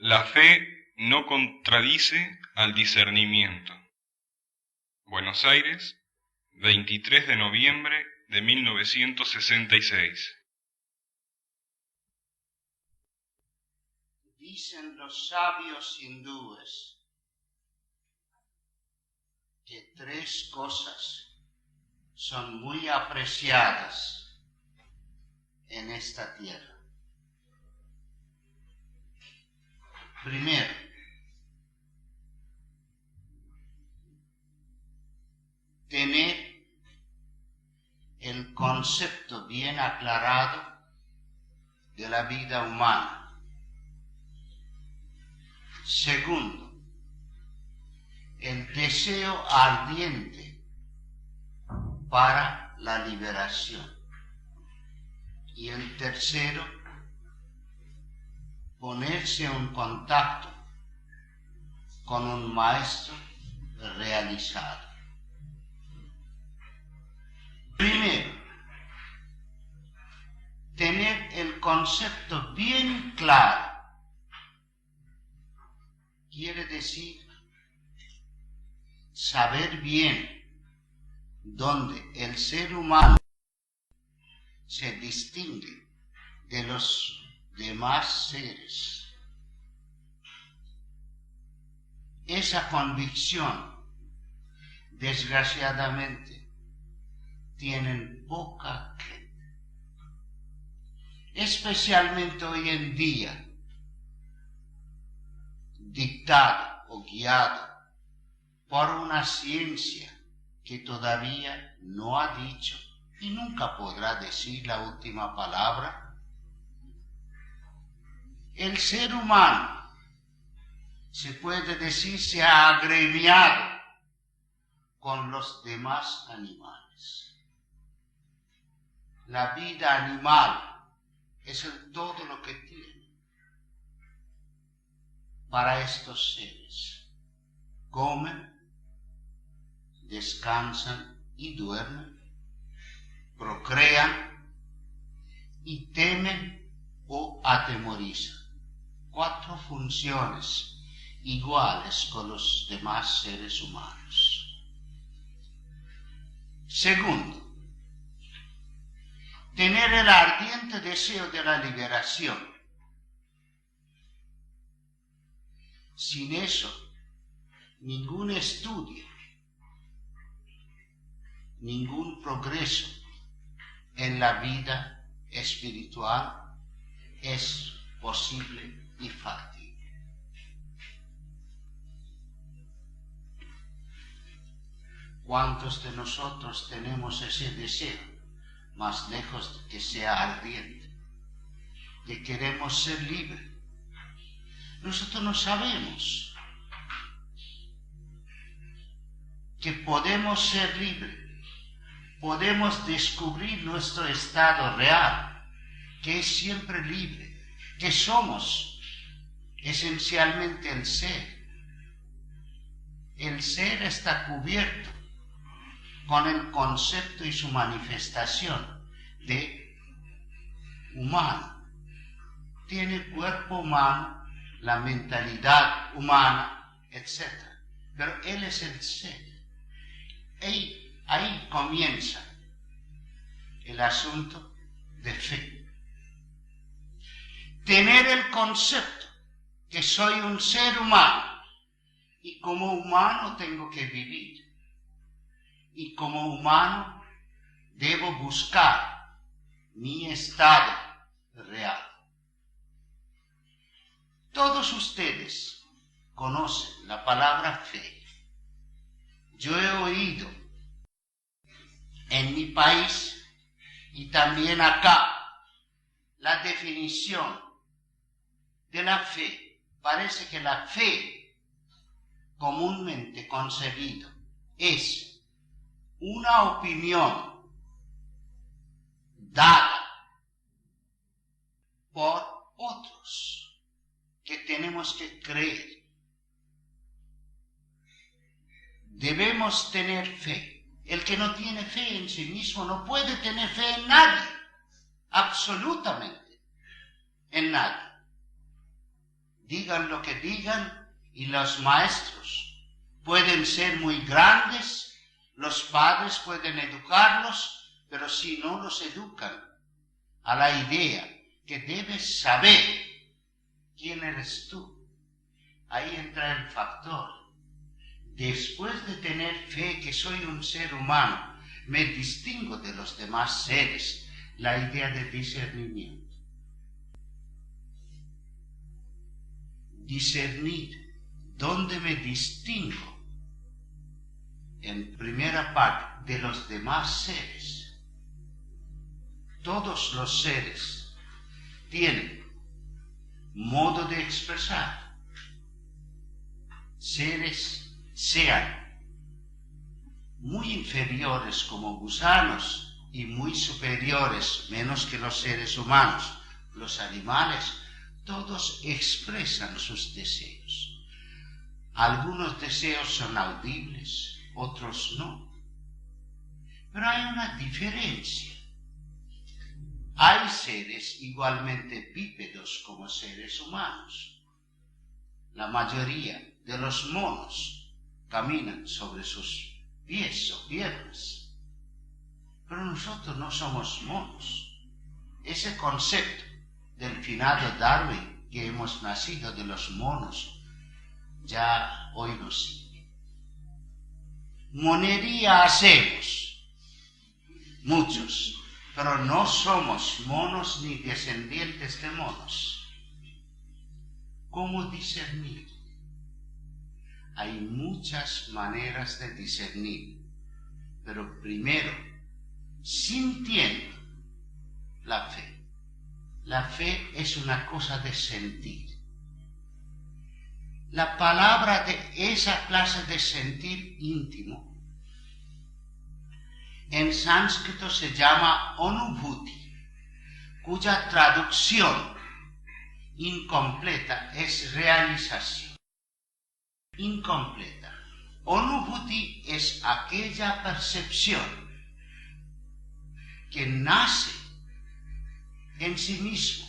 La fe no contradice al discernimiento. Buenos Aires, 23 de noviembre de 1966. Dicen los sabios hindúes que tres cosas son muy apreciadas en esta tierra. Primero, tener el concepto bien aclarado de la vida humana. Segundo, el deseo ardiente para la liberación. Y el tercero, ponerse en contacto con un maestro realizado. Primero, tener el concepto bien claro. Quiere decir saber bien dónde el ser humano se distingue de los demás seres. Esa convicción, desgraciadamente, tienen poca gente, especialmente hoy en día, dictado o guiado por una ciencia que todavía no ha dicho y nunca podrá decir la última palabra. El ser humano, se puede decir, se ha agremiado con los demás animales. La vida animal es todo lo que tiene para estos seres. Comen, descansan y duermen, procrean y temen o atemorizan. 4 funciones iguales con los demás seres humanos. Segundo, tener el ardiente deseo de la liberación. Sin eso, ningún estudio, ningún progreso en la vida espiritual es posible y fácil. ¿Cuántos de nosotros tenemos ese deseo, más lejos de que sea ardiente, que queremos ser libres? Nosotros no sabemos que podemos ser libres, podemos descubrir nuestro estado real, que es siempre libre, que somos esencialmente el ser. El ser está cubierto con el concepto y su manifestación de humano. Tiene cuerpo humano, la mentalidad humana, etc. Pero él es el ser. Ahí comienza el asunto de fe. Tener el concepto que soy un ser humano y como humano tengo que vivir y como humano debo buscar mi estado real. Todos ustedes conocen la palabra fe. Yo he oído en mi país y también acá la definición de la fe. Parece que la fe, comúnmente concebido, es una opinión dada por otros que tenemos que creer. Debemos tener fe. El que no tiene fe en sí mismo no puede tener fe en nadie, absolutamente en nadie. digan lo que digan, y los maestros pueden ser muy grandes, los padres pueden educarlos, pero si no los educan a la idea que debes saber quién eres tú, ahí entra el factor. Después de tener fe que soy un ser humano, me distingo de los demás seres, la idea de discernimiento. Discernir dónde me distingo en primera parte de los demás seres. Todos los seres tienen modo de expresar. Seres sean muy inferiores como gusanos y muy superiores, menos que los seres humanos, los animales, todos expresan sus deseos. Algunos deseos son audibles, otros no. Pero hay una diferencia. Hay seres igualmente bípedos como seres humanos. La mayoría de los monos caminan sobre sus pies o piernas. Pero nosotros no somos monos. Ese concepto del finado Darwin, que hemos nacido de los monos, ya hoy no sirve. Monería hacemos, muchos, pero no somos monos ni descendientes de monos. ¿Cómo discernir? Hay muchas maneras de discernir, pero primero, sintiendo la fe. La fe es una cosa de sentir. La palabra de esa clase de sentir íntimo en sánscrito se llama anubhuti, cuya traducción incompleta es realización. Incompleta. Anubhuti es aquella percepción que nace en sí mismo,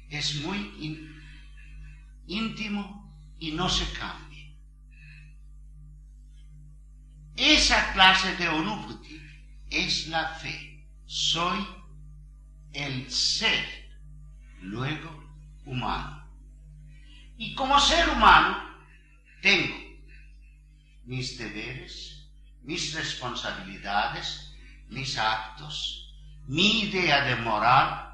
es muy íntimo y no se cambia. Esa clase de anubhuti es la fe. Soy el ser, luego humano. Y como ser humano tengo mis deberes, mis responsabilidades, mis actos, mi idea de moral.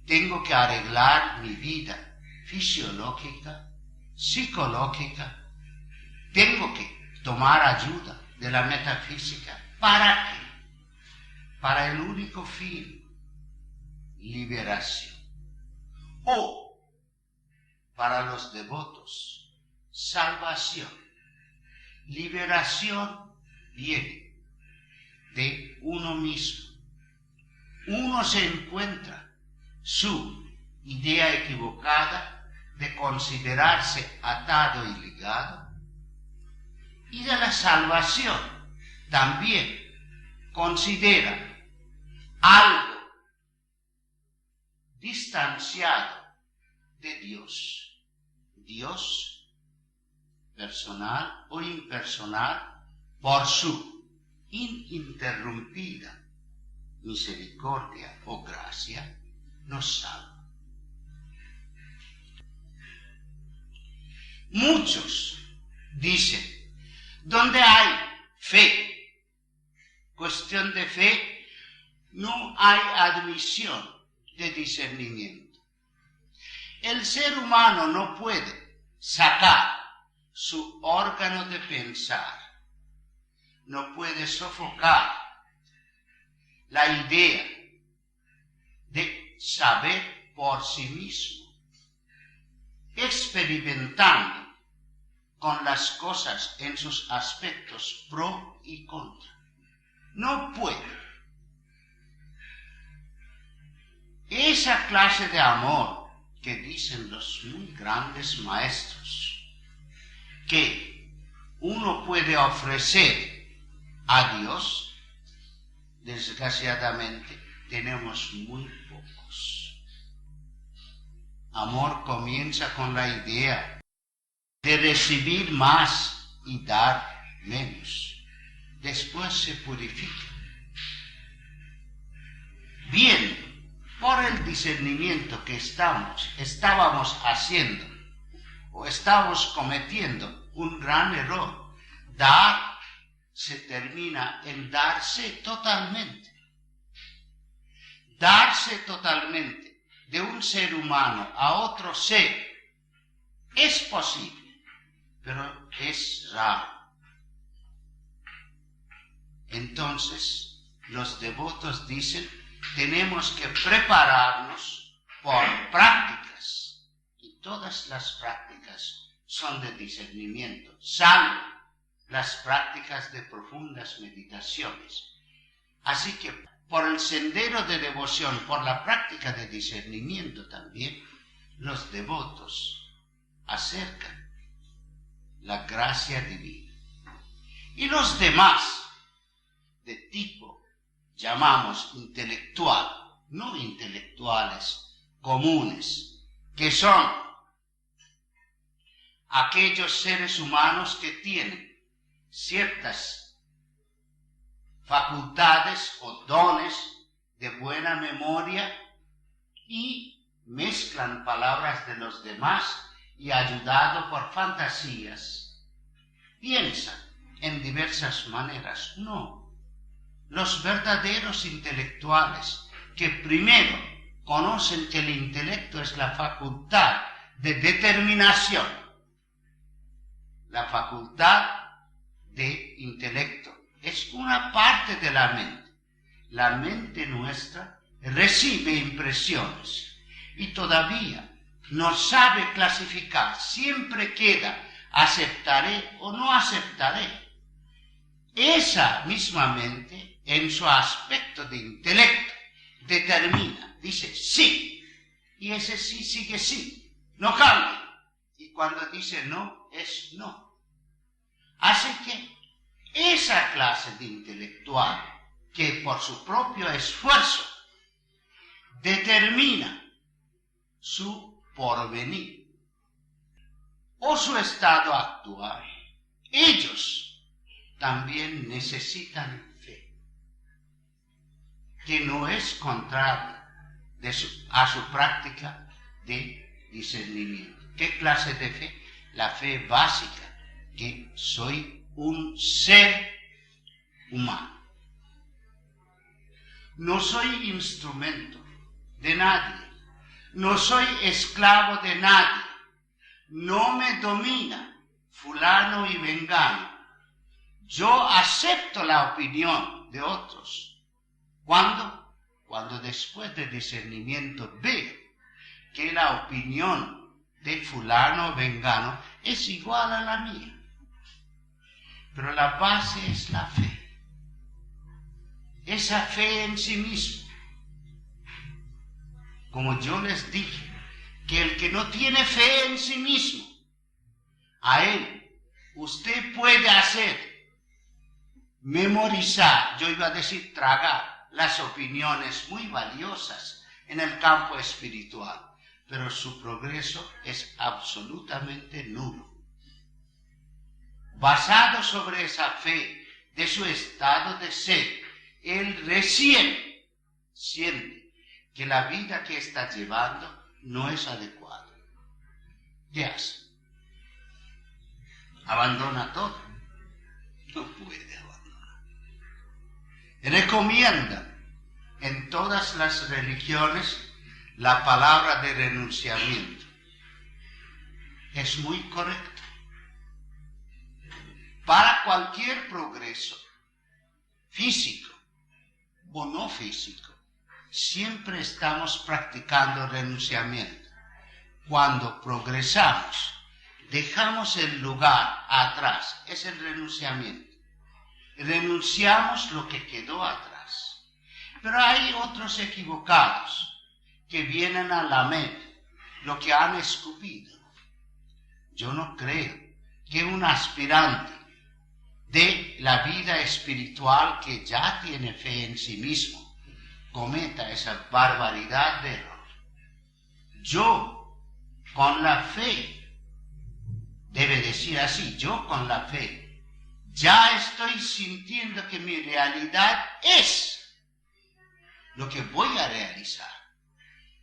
Tengo que arreglar mi vida fisiológica, psicológica. Tengo que tomar ayuda de la metafísica. ¿Para qué? Para el único fin, liberación. O, para los devotos, salvación. Liberación viene de uno mismo. Uno se encuentra su idea equivocada de considerarse atado y ligado, y de la salvación también considera algo distanciado de Dios. Dios, personal o impersonal, por su ininterrumpida misericordia o gracia, nos salva. Muchos dicen, donde hay fe, cuestión de fe, no hay admisión de discernimiento. El ser humano no puede sacar su órgano de pensar, no puede sofocar la idea de saber por sí mismo, experimentando con las cosas en sus aspectos pro y contra. No puede. Esa clase de amor que dicen los muy grandes maestros, que uno puede ofrecer a Dios, desgraciadamente tenemos muy pocos. Amor comienza con la idea de recibir más y dar menos. Después se purifica. Bien, por el discernimiento que estábamos haciendo o estábamos cometiendo un gran error. Dar se termina en darse totalmente. Darse totalmente de un ser humano a otro ser es posible, pero es raro. Entonces, los devotos dicen, tenemos que prepararnos por prácticas, y todas las prácticas son de discernimiento, salvo las prácticas de profundas meditaciones. Así que por el sendero de devoción, por la práctica de discernimiento también, los devotos acercan la gracia divina. Y los demás, de tipo, llamamos intelectual, no intelectuales comunes, que son aquellos seres humanos que tienen ciertas facultades o dones de buena memoria y mezclan palabras de los demás y ayudado por fantasías, piensan en diversas maneras. No, los verdaderos intelectuales que primero conocen que el intelecto es la facultad de determinación, la facultad de intelecto es una parte de la mente. La mente nuestra recibe impresiones y todavía no sabe clasificar. Siempre queda aceptaré o no aceptaré. Esa misma mente, en su aspecto de intelecto, determina, dice sí, y ese sí sigue sí, no cambia. Y cuando dice no, es no. Así que esa clase de intelectual que por su propio esfuerzo determina su porvenir o su estado actual, ellos también necesitan fe, que no es contrario a su práctica de discernimiento. ¿Qué clase de fe? La fe básica, que soy un ser humano. No soy instrumento de nadie, no soy esclavo de nadie, no me domina fulano y vengano. Yo acepto la opinión de otros. ¿Cuándo? Cuando después de discernimiento veo que la opinión de fulano o vengano es igual a la mía. Pero la base es la fe. Esa fe en sí mismo. Como yo les dije, que el que no tiene fe en sí mismo, a él usted puede hacer memorizar, yo iba a decir tragar, las opiniones muy valiosas en el campo espiritual, pero su progreso es absolutamente nulo. Basado sobre esa fe de su estado de ser, él recién siente que la vida que está llevando no es adecuada. ¿Qué hace? ¿Abandona todo? No puede abandonar. Recomienda en todas las religiones la palabra de renunciamiento. Es muy correcto. Para cualquier progreso, físico o no físico, siempre estamos practicando renunciamiento. Cuando progresamos, dejamos el lugar atrás, es el renunciamiento. Renunciamos lo que quedó atrás. Pero hay otros equivocados que vienen a lamer lo que han escupido. Yo no creo que un aspirante de la vida espiritual que ya tiene fe en sí mismo cometa esa barbaridad de error. Yo con la fe. Debe decir así, yo con la fe. Ya estoy sintiendo que mi realidad es lo que voy a realizar.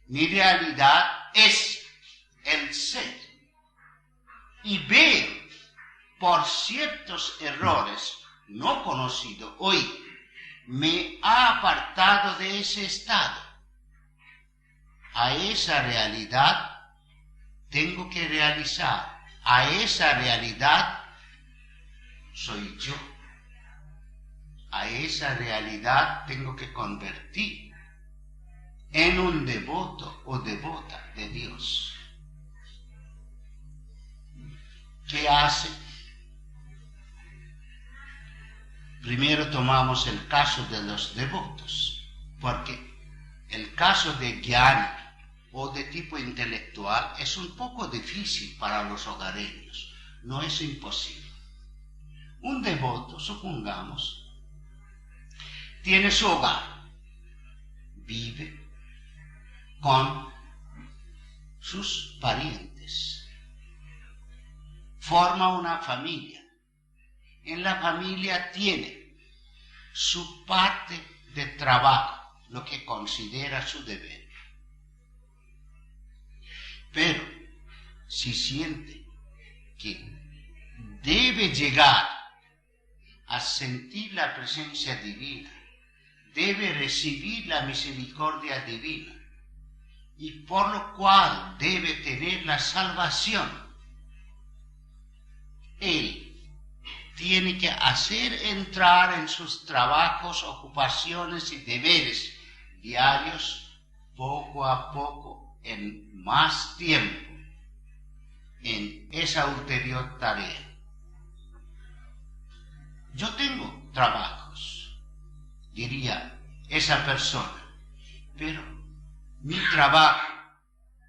Mi realidad es el ser. Y veo por ciertos errores no conocidos hoy, me ha apartado de ese estado. A esa realidad tengo que realizar. A esa realidad soy yo. A esa realidad tengo que convertir en un devoto o devota de Dios. ¿Qué hace? Primero tomamos el caso de los devotos, porque el caso de Gyani o de tipo intelectual es un poco difícil para los hogareños, no es imposible. Un devoto, supongamos, tiene su hogar, vive con sus parientes, forma una familia. En la familia tiene su parte de trabajo, lo que considera su deber. Pero si siente que debe llegar a sentir la presencia divina, debe recibir la misericordia divina, y por lo cual debe tener la salvación, él tiene que hacer entrar en sus trabajos, ocupaciones y deberes diarios, poco a poco, en más tiempo, en esa ulterior tarea. Yo tengo trabajos, diría esa persona, pero mi trabajo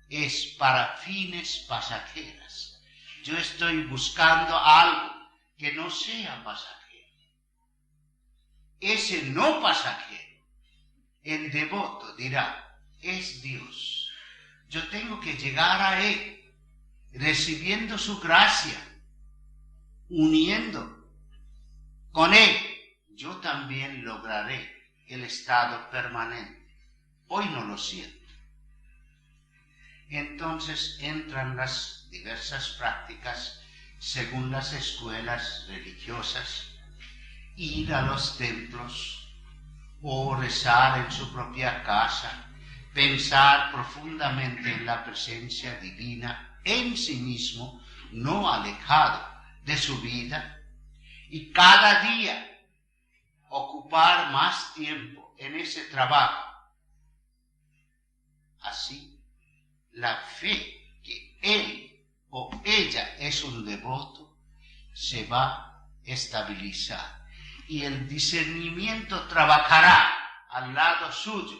es para fines pasajeras. Yo estoy buscando algo que no sea pasajero. Ese no pasajero, el devoto dirá, es Dios. Yo tengo que llegar a Él, recibiendo su gracia, uniendo con Él. Yo también lograré el estado permanente. Hoy no lo siento. Entonces entran las diversas prácticas según las escuelas religiosas, ir a los templos o rezar en su propia casa, pensar profundamente en la presencia divina en sí mismo, no alejado de su vida, y cada día ocupar más tiempo en ese trabajo. Así, la fe que él o ella es un devoto se va a estabilizar, y el discernimiento trabajará al lado suyo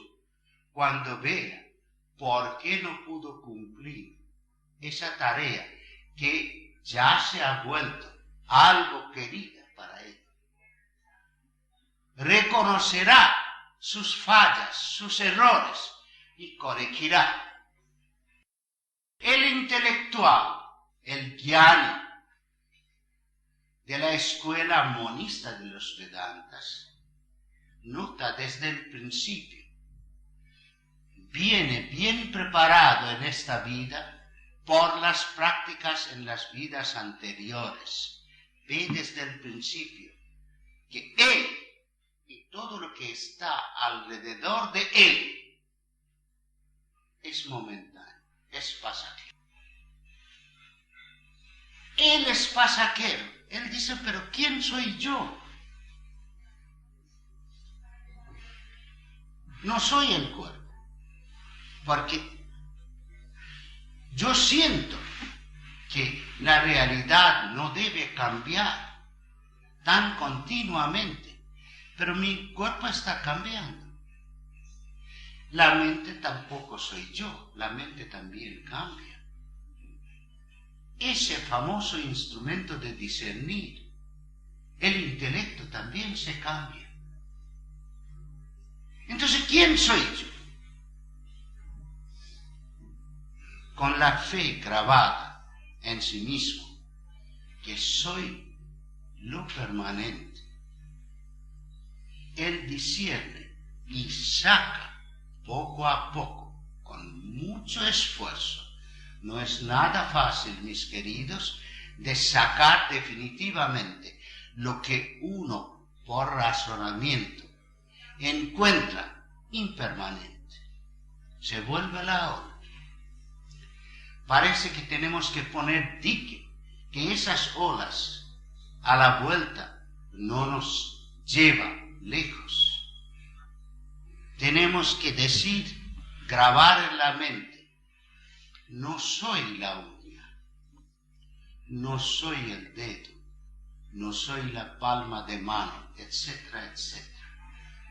cuando vea por qué no pudo cumplir esa tarea que ya se ha vuelto algo querida para él. Reconocerá sus fallas, sus errores, y corregirá. El intelectual, el Gyani de la escuela monista de los Vedantas, nota desde el principio, viene bien preparado en esta vida por las prácticas en las vidas anteriores. Ve desde el principio que él y todo lo que está alrededor de él es momentáneo, es pasajero. Él es pasajero. Él dice, pero ¿quién soy yo? No soy el cuerpo, porque yo siento que la realidad no debe cambiar tan continuamente, pero mi cuerpo está cambiando. La mente tampoco soy yo, la mente también cambia. Ese famoso instrumento de discernir, el intelecto también se cambia. Entonces, ¿quién soy yo? con la fe grabada en sí mismo, que soy lo permanente, él discierne y saca poco a poco, con mucho esfuerzo. No es nada fácil, mis queridos, de sacar definitivamente lo que uno, por razonamiento, encuentra impermanente. Se vuelve la ola. Parece que tenemos que poner dique, que esas olas a la vuelta no nos llevan lejos. Tenemos que decir, grabar en la mente, no soy la uña, no soy el dedo, no soy la palma de mano, etcétera, etcétera.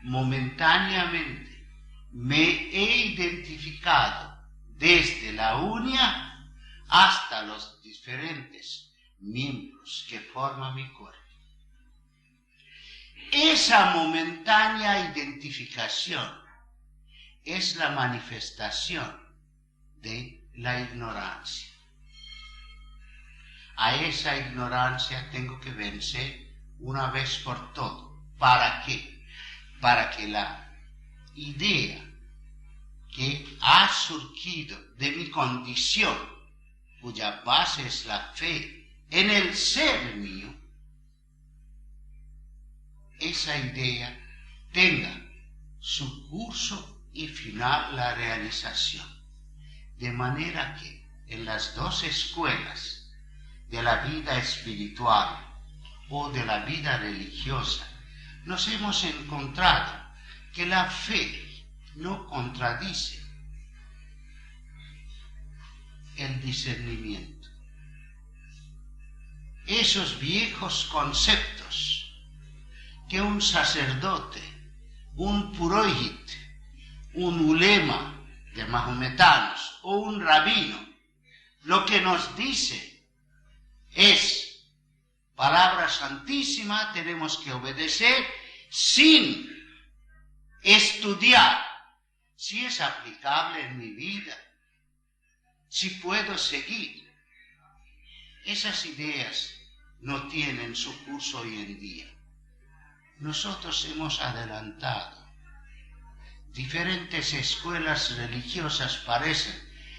Momentáneamente me he identificado desde la uña hasta los diferentes miembros que forman mi cuerpo. Esa momentánea identificación es la manifestación de la ignorancia. A esa ignorancia tengo que vencer una vez por todas. ¿Para qué? Para que la idea que ha surgido de mi condición, cuya base es la fe en el ser mío, esa idea tenga su curso y final la realización. De manera que en las dos escuelas de la vida espiritual o de la vida religiosa nos hemos encontrado que la fe no contradice el discernimiento. Esos viejos conceptos que un sacerdote, un purohit, un ulema de mahometanos o un rabino, lo que nos dice es palabra santísima, tenemos que obedecer sin estudiar si es aplicable en mi vida, si puedo seguir. Esas ideas no tienen su curso hoy en día. Nosotros hemos adelantado. Diferentes escuelas religiosas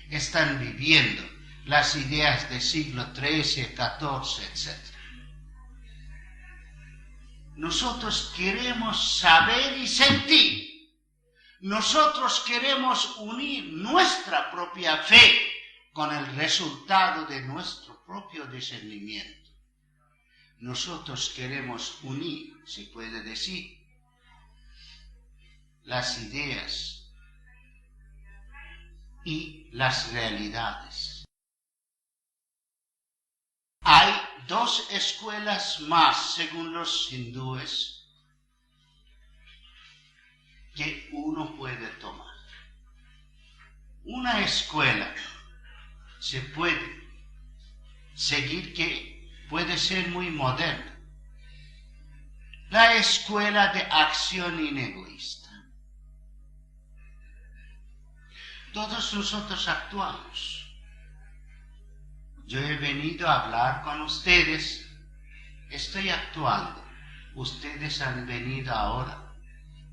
están viviendo las ideas del siglo XIII, XIV, etc. Nosotros queremos saber y sentir. Nosotros queremos unir nuestra propia fe con el resultado de nuestro propio discernimiento. Nosotros queremos unir, se puede decir, las ideas y las realidades. Hay dos escuelas más, según los hindúes, que uno puede tomar. Una escuela se puede seguir que puede ser muy moderna. La escuela de acción inegoísta. Todos nosotros actuamos. Yo he venido a hablar con ustedes, estoy actuando. Ustedes han venido ahora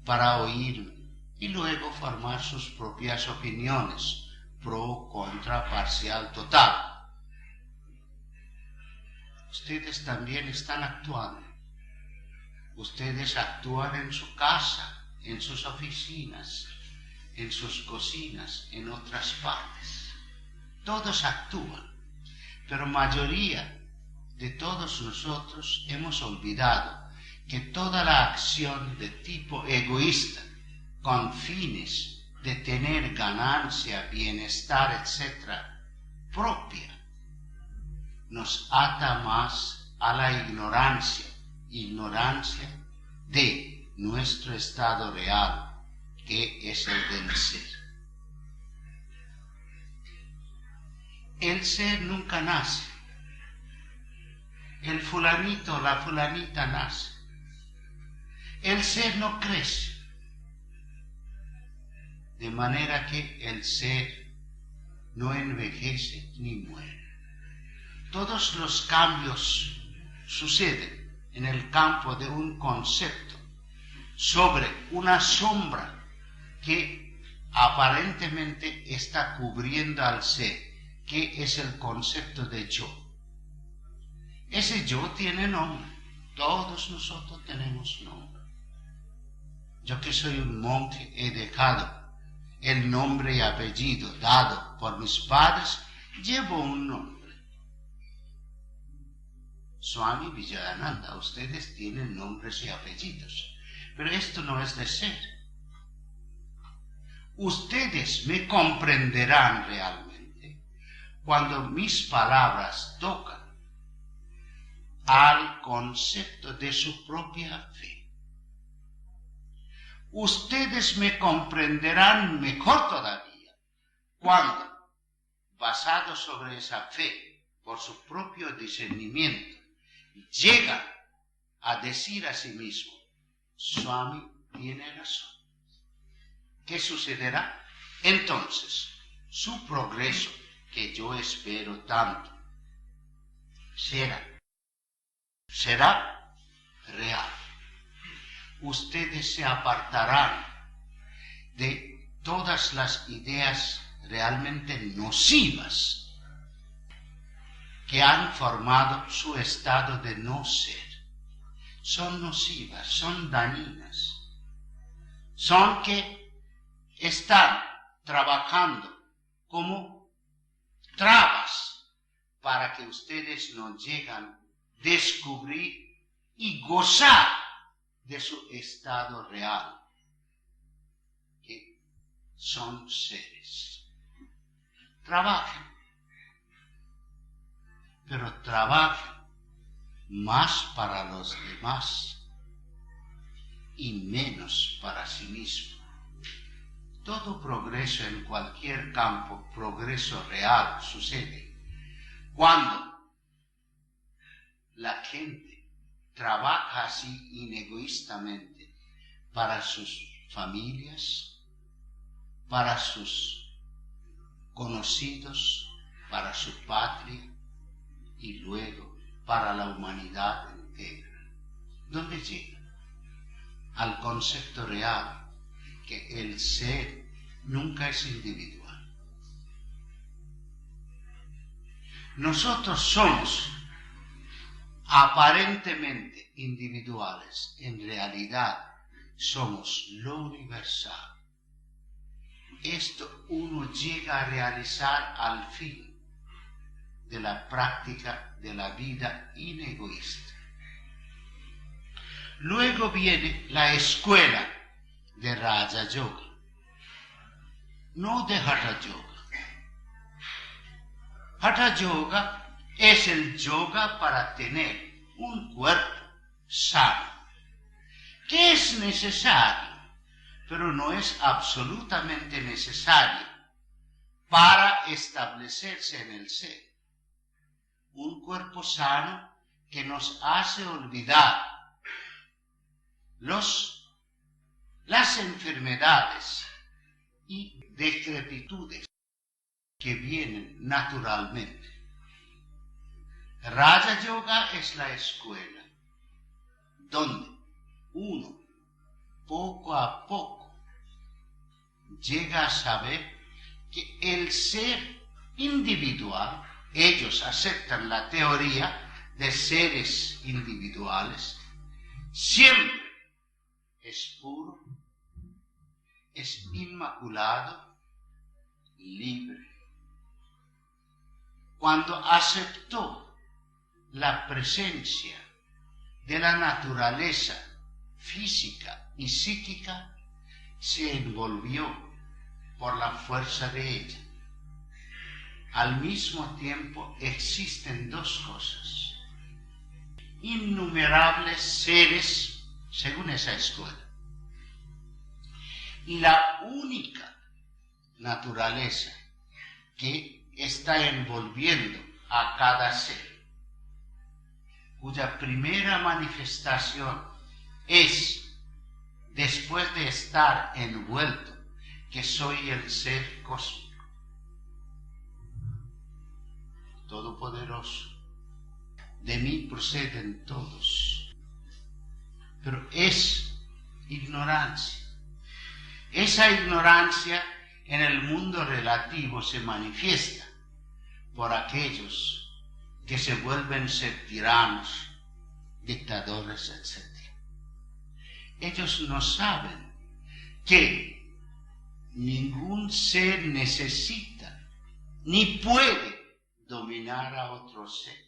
para oírme y luego formar sus propias opiniones, pro, contra, parcial, total. Ustedes también están actuando. Ustedes actúan en su casa, en sus oficinas, en sus cocinas, en otras partes. Todos actúan, pero mayoría de todos nosotros hemos olvidado que toda la acción de tipo egoísta, con fines de tener ganancia, bienestar, etc., propia, nos ata más a la ignorancia de nuestro estado real, que es el del ser. El ser nunca nace. El fulanito, la fulanita nace. El ser no crece. De manera que el ser no envejece ni muere. Todos los cambios suceden en el campo de un concepto sobre una sombra que aparentemente está cubriendo al ser, que es el concepto de yo. Ese yo tiene nombre. Todos nosotros tenemos nombre. Yo que soy un monje he dejado el nombre y apellido dado por mis padres, llevo un nombre. Swami Vijayananda, ustedes tienen nombres y apellidos, pero esto no es de ser. Ustedes me comprenderán realmente cuando mis palabras tocan al concepto de su propia fe. Ustedes me comprenderán mejor todavía cuando, basado sobre esa fe, por su propio discernimiento, llegan a decir a sí mismo, Swami tiene razón. ¿Qué sucederá? Entonces, su progreso, que yo espero tanto, será real. Ustedes se apartarán de todas las ideas realmente nocivas que han formado su estado de no ser. Son nocivas, son dañinas, son que están trabajando como trabas para que ustedes no lleguen a descubrir y gozar de su estado real, que son seres. Trabajen, pero trabajen más para los demás y menos para sí mismo. Todo progreso en cualquier campo, progreso real, sucede cuando la gente trabaja así inegoístamente para sus familias, para sus conocidos, para su patria y luego para la humanidad entera. ¿Dónde llega? Al concepto real que el ser nunca es individual. Nosotros somos aparentemente individuales, en realidad somos lo universal. Esto uno llega a realizar al fin de la práctica de la vida inegoísta. Luego viene la escuela de Raja Yoga, no de Hatha Yoga. Hatha Yoga es el yoga para tener un cuerpo sano, que es necesario, pero no es absolutamente necesario para establecerse en el ser. Un cuerpo sano que nos hace olvidar las enfermedades y decrepitudes que vienen naturalmente. Raja Yoga es la escuela donde uno poco a poco llega a saber que el ser individual, ellos aceptan la teoría de seres individuales, siempre es puro, es inmaculado, libre. Cuando aceptó la presencia de la naturaleza física y psíquica, se envolvió por la fuerza de ella. Al mismo tiempo existen dos cosas: innumerables seres, según esa escuela, y la única naturaleza que está envolviendo a cada ser, cuya primera manifestación es, después de estar envuelto, que soy el ser cósmico. todopoderoso. De mí proceden todos. Pero es ignorancia. Esa ignorancia en el mundo relativo se manifiesta por aquellos que se vuelven ser tiranos, dictadores, etc. Ellos no saben que ningún ser necesita ni puede dominar a otro ser.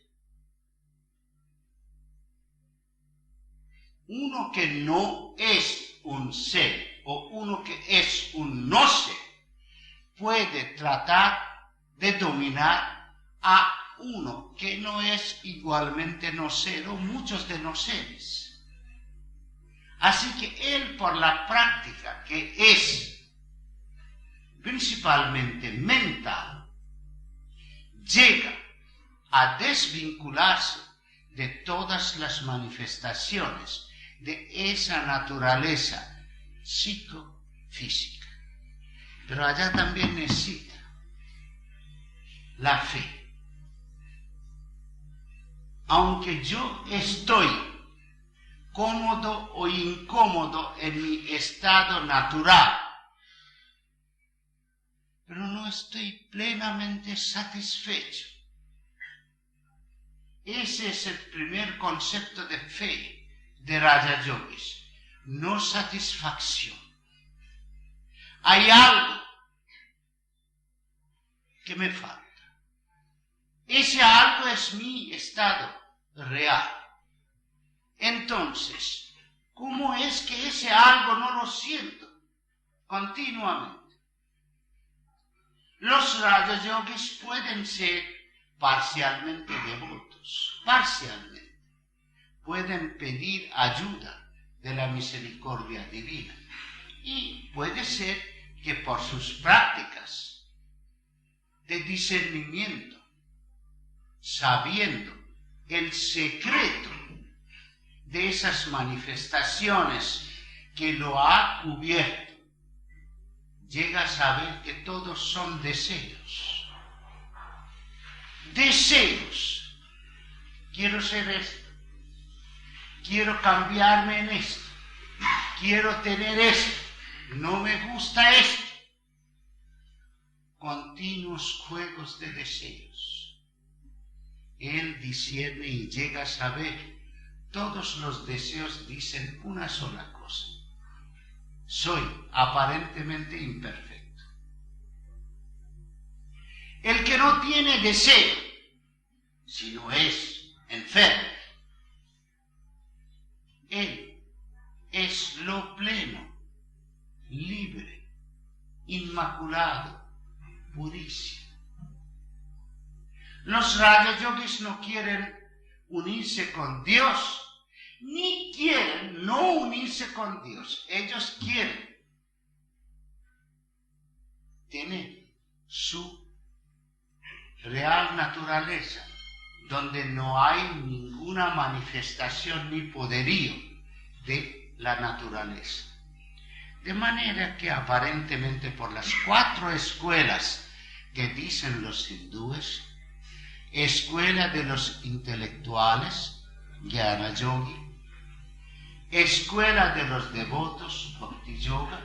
Uno que no es un ser o uno que es un no ser puede tratar de dominar a uno que no es igualmente no ser o muchos de no seres. Así que él, por la práctica que es principalmente mental, llega a desvincularse de todas las manifestaciones de esa naturaleza psicofísica. Pero allá también necesita la fe. Aunque yo estoy cómodo o incómodo en mi estado natural, pero no estoy plenamente satisfecho. Ese es el primer concepto de fe de Raja Yogis, no satisfacción. Hay algo que me falta. Ese algo es mi estado real. Entonces, ¿cómo es que ese algo no lo siento continuamente? Los Raja Yogis pueden ser parcialmente devotos, parcialmente. Pueden pedir ayuda de la misericordia divina. Y puede ser que por sus prácticas de discernimiento, sabiendo el secreto de esas manifestaciones que lo ha cubierto, llega a saber que todos son deseos. Deseos. Quiero ser esto. Quiero cambiarme en esto. Quiero tener esto. No me gusta esto. Continuos juegos de deseos. Él discierne y llega a saber. Todos los deseos dicen una sola cosa. Soy aparentemente imperfecto. El que no tiene deseo, sino es enfermo, él es lo pleno, libre, inmaculado, purísimo. Los Raja Yogis no quieren unirse con Dios, ni quieren no unirse con Dios. Ellos quieren tener su real naturaleza, donde no hay ninguna manifestación ni poderío de la naturaleza. De manera que aparentemente por las 4 escuelas que dicen los hindúes, escuela de los intelectuales, Jnana Yogi, escuela de los devotos, Bhakti Yoga,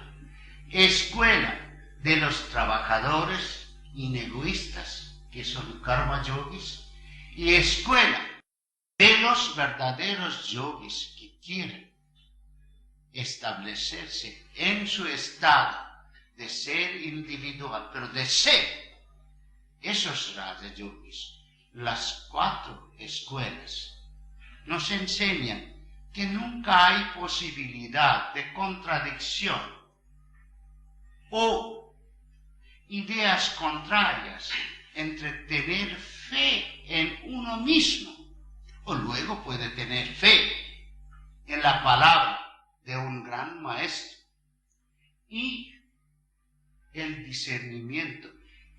escuela de los trabajadores inegoístas, que son Karma Yogis, y escuela de los verdaderos yogis que quieren establecerse en su estado de ser individual, pero de ser esos Raja Yogis. Las 4 escuelas nos enseñan que nunca hay posibilidad de contradicción o ideas contrarias entre tener fe en uno mismo, o luego puede tener fe en la palabra de un gran maestro, y el discernimiento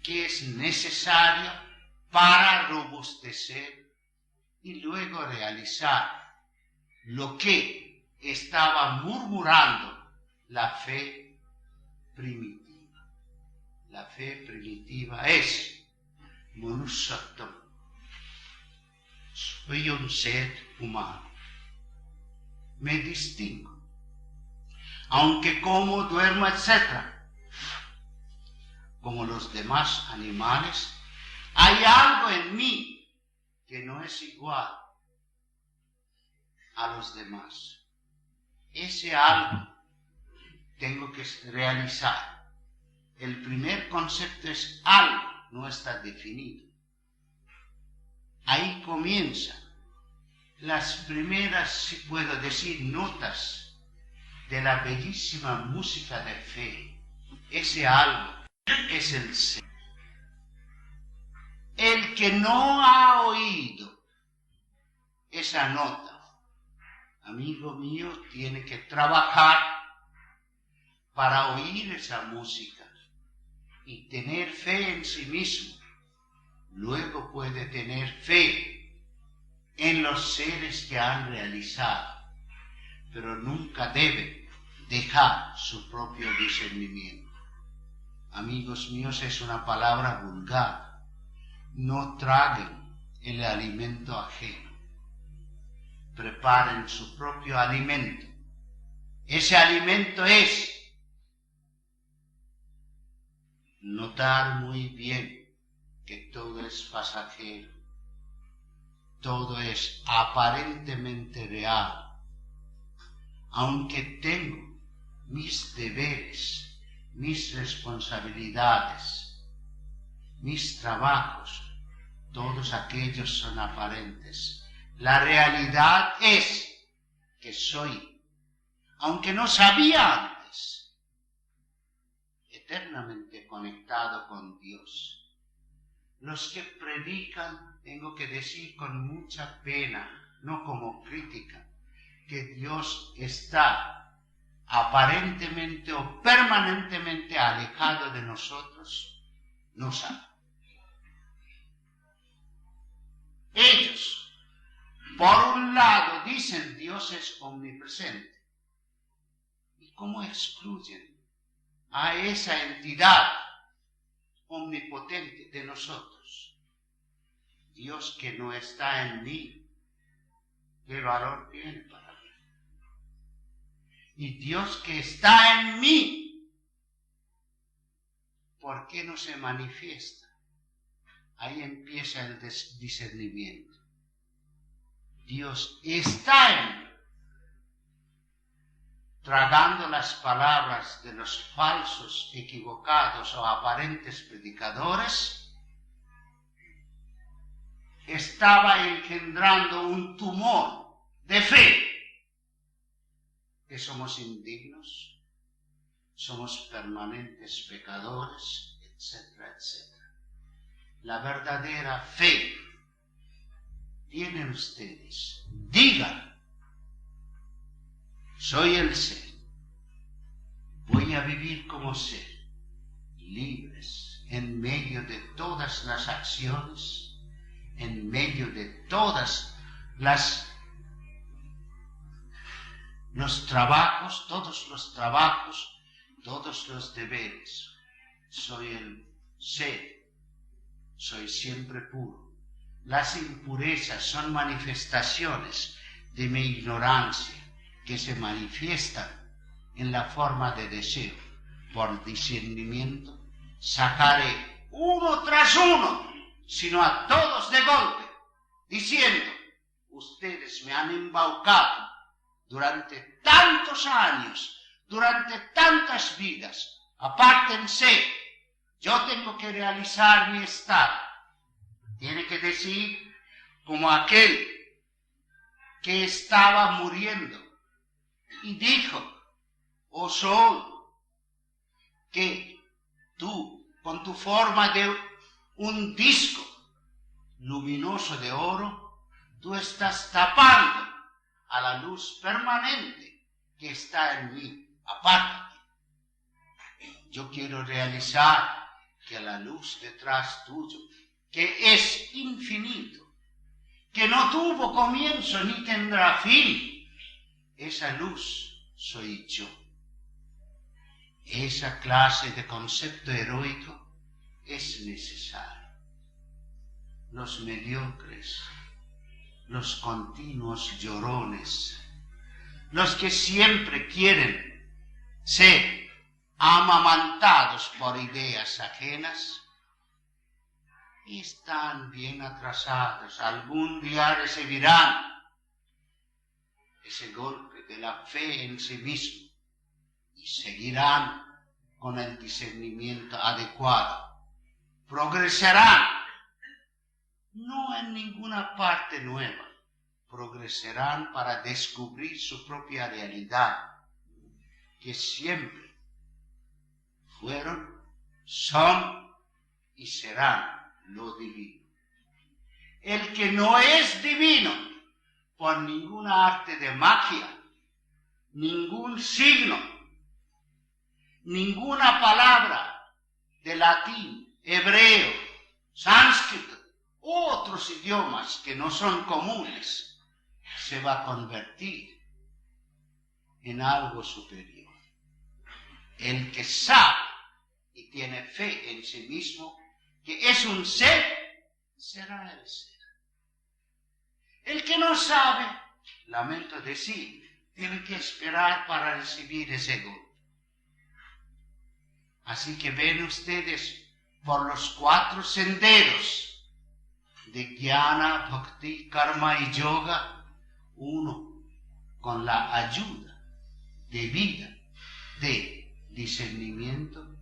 que es necesario para robustecer y luego realizar lo que estaba murmurando la fe primitiva. La fe primitiva es Manushattam, Soy un ser humano. Me distingo. Aunque como, duermo, etc., como los demás animales, hay algo en mí que no es igual a los demás. Ese algo tengo que realizar. El primer concepto es algo, no está definido. Ahí comienzan las primeras, si puedo decir, notas de la bellísima música de fe. Ese algo es el ser. El que no ha oído esa nota, amigo mío, tiene que trabajar para oír esa música y tener fe en sí mismo. Luego puede tener fe en los seres que han realizado, pero nunca debe dejar su propio discernimiento. Amigos míos, es una palabra vulgar. No traguen el alimento ajeno. Preparen su propio alimento. Ese alimento es notar muy bien que todo es pasajero, todo es aparentemente real, aunque tengo mis deberes, mis responsabilidades, mis trabajos, todos aquellos son aparentes. La realidad es que soy, aunque no sabía antes, eternamente conectado con Dios. Los que predican, tengo que decir con mucha pena, no como crítica, que Dios está aparentemente o permanentemente alejado de nosotros, no saben. Ellos, por un lado, dicen Dios es omnipresente. ¿Y cómo excluyen a esa entidad omnipotente de nosotros? Dios que no está en mí, ¿qué valor tiene para mí? Y Dios que está en mí, ¿por qué no se manifiesta? Ahí empieza el discernimiento. Dios está en mí. Tragando las palabras de los falsos, equivocados o aparentes predicadores, estaba engendrando un tumor de fe, que somos indignos, somos permanentes pecadores, etcétera, etcétera. La verdadera fe tienen ustedes. Digan: soy el ser, voy a vivir como ser, libres en medio de todas las acciones, en medio de todas los trabajos, todos los deberes. Soy el ser, soy siempre puro. Las impurezas son manifestaciones de mi ignorancia, que se manifiestan en la forma de deseo. Por discernimiento sacaré uno tras uno, sino a todos de golpe, diciendo: ustedes me han embaucado durante tantos años, durante tantas vidas, apártense, yo tengo que realizar mi estado. Tiene que decir como aquel que estaba muriendo y dijo: oh sol, que tú, con tu forma de un disco luminoso de oro, tú estás tapando a la luz permanente que está en mí. Apártate. Yo quiero realizar que la luz detrás tuyo, que es infinito, que no tuvo comienzo ni tendrá fin, esa luz soy yo. Esa clase de concepto heroico es necesario. Los mediocres, los continuos llorones, los que siempre quieren ser amamantados por ideas ajenas, están bien atrasados. Algún día recibirán ese golpe de la fe en sí mismo y seguirán con el discernimiento adecuado. Progresarán, no en ninguna parte nueva, progresarán para descubrir su propia realidad, que siempre fueron, son y serán lo divino. El que no es divino por ninguna arte de magia, ningún signo, ninguna palabra de latín, hebreo, sánscrito, otros idiomas que no son comunes, se va a convertir en algo superior. El que sabe y tiene fe en sí mismo, que es un ser, será el ser. El que no sabe, lamento decir, tiene que esperar para recibir ese golpe. Así que ven ustedes por los 4 senderos de Jnana, Bhakti, Karma y Yoga, uno con la ayuda debida de discernimiento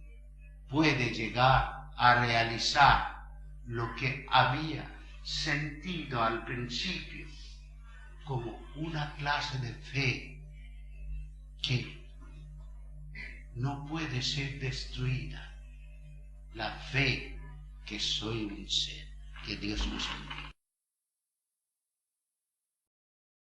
puede llegar a realizar lo que había sentido al principio como una clase de fe que no puede ser destruida, la fe que soy un ser. Que Dios nos bendiga.